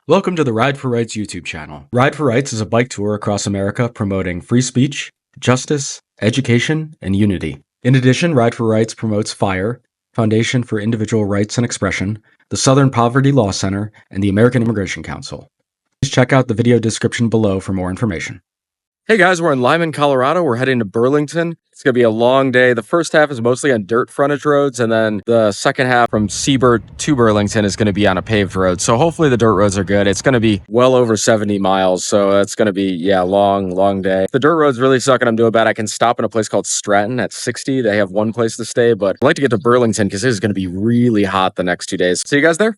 Welcome to the Ride for Rights YouTube channel. Ride for Rights is a bike tour across America promoting free speech, justice, education, and unity. In addition, Ride for Rights promotes FIRE, Foundation for Individual Rights and Expression, the Southern Poverty Law Center, and the American Immigration Council. Please check out the video description below for more information. Hey guys, we're in Limon, Colorado. We're heading to Burlington. It's going to be a long day. The first half is mostly on dirt frontage roads, and then the second half from Seabird to Burlington is going to be on a paved road. So hopefully the dirt roads are good. It's going to be well over 70 miles, so it's going to be, long day. If the dirt roads really suck and I'm doing bad, I can stop in a place called Stratton at 60. They have one place to stay, but I'd like to get to Burlington because it is going to be really hot the next 2 days. See you guys there.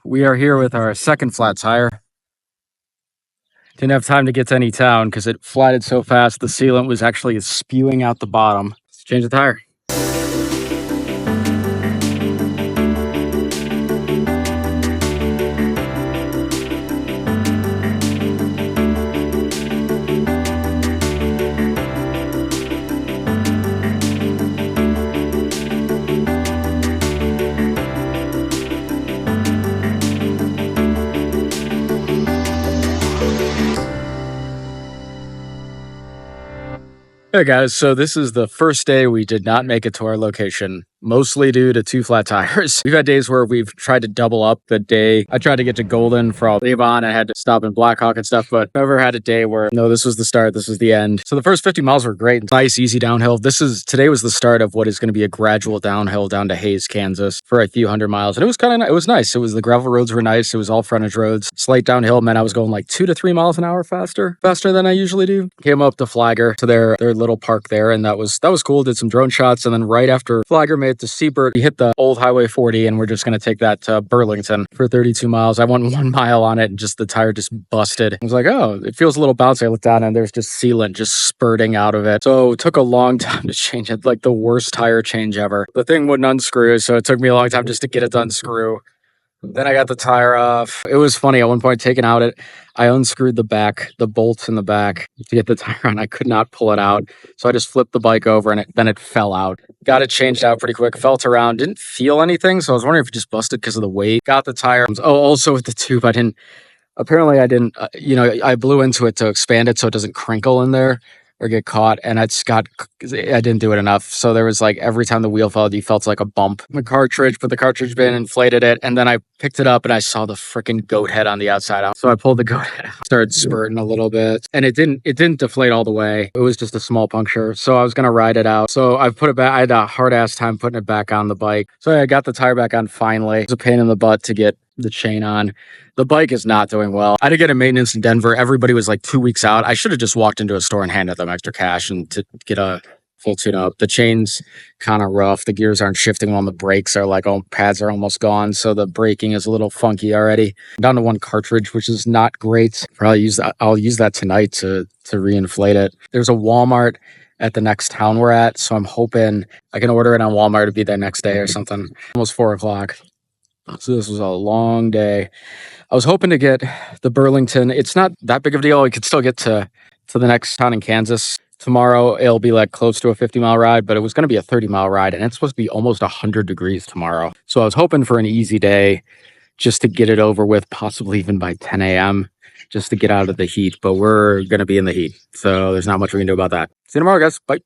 We are here with our second flat tire. Didn't have time to get to any town because it flatted so fast the sealant was actually spewing out the bottom. Let's change the tire. Hey guys, so this is the first day we did not make it to our location, mostly due to two flat tires. We've had days where we've tried to double up the day. I tried to get to Golden for Limon. I had to stop in Blackhawk and stuff, but never had a day where, no, this was the start, this was the end. So the first 50 miles were great. Nice, easy downhill. Today was the start of what is going to be a gradual downhill down to Hays, Kansas for a few hundred miles. And it was it was nice. The gravel roads were nice. It was all frontage roads. Slight downhill meant I was going like 2 to 3 miles an hour faster than I usually do. Came up to Flagger to their little park there, and that was cool. Did some drone shots, and then right after Flagger made it to Seabird, we hit the old Highway 40, and we're just going to take that to Burlington for 32 miles. I went 1 mile on it, and the tire just busted. I was like, oh, it feels a little bouncy. I looked down, and there's just sealant just spurting out of it. So it took a long time to change it, like the worst tire change ever. The thing wouldn't unscrew, so it took me a long time just to get it to unscrew. Then I got the tire off. It was funny. At one point, I unscrewed the bolts in the back to get the tire on. I could not pull it out. So I just flipped the bike over and then it fell out. Got it changed out pretty quick. Felt around. Didn't feel anything. So I was wondering if it just busted because of the weight. Got the tire. Oh, also with the tube, I didn't, I blew into it to expand it so it doesn't crinkle in there or get caught, and I didn't do it enough. So there was like every time the wheel fell, you felt like a bump. The cartridge, put the cartridge bin, inflated it, and then I picked it up and I saw the freaking goat head on the outside out. So I pulled the goat head out, started spurting a little bit, and it didn't deflate all the way. It was just a small puncture. So I was gonna ride it out. So I put it back. I had a hard ass time putting it back on the bike. So I got the tire back on finally. It was a pain in the butt to get the chain on. The bike is not doing well. I had to get a maintenance in Denver. Everybody was like 2 weeks out. I should have just walked into a store and handed them extra cash and to get a full tune up. The chain's kind of rough. The gears aren't shifting well. The brakes are pads are almost gone. So the braking is a little funky already. I'm down to one cartridge, which is not great. I'll use that tonight to reinflate it. There's a Walmart at the next town we're at. So I'm hoping I can order it on Walmart to be there next day or something. Almost 4:00. So this was a long day. I was hoping to get the Burlington. It's not that big of a deal. We could still get to the next town in Kansas. Tomorrow, it'll be like close to a 50-mile ride, but it was going to be a 30-mile ride, and it's supposed to be almost 100 degrees tomorrow. So I was hoping for an easy day just to get it over with, possibly even by 10 a.m., just to get out of the heat. But we're going to be in the heat, so there's not much we can do about that. See you tomorrow, guys. Bye.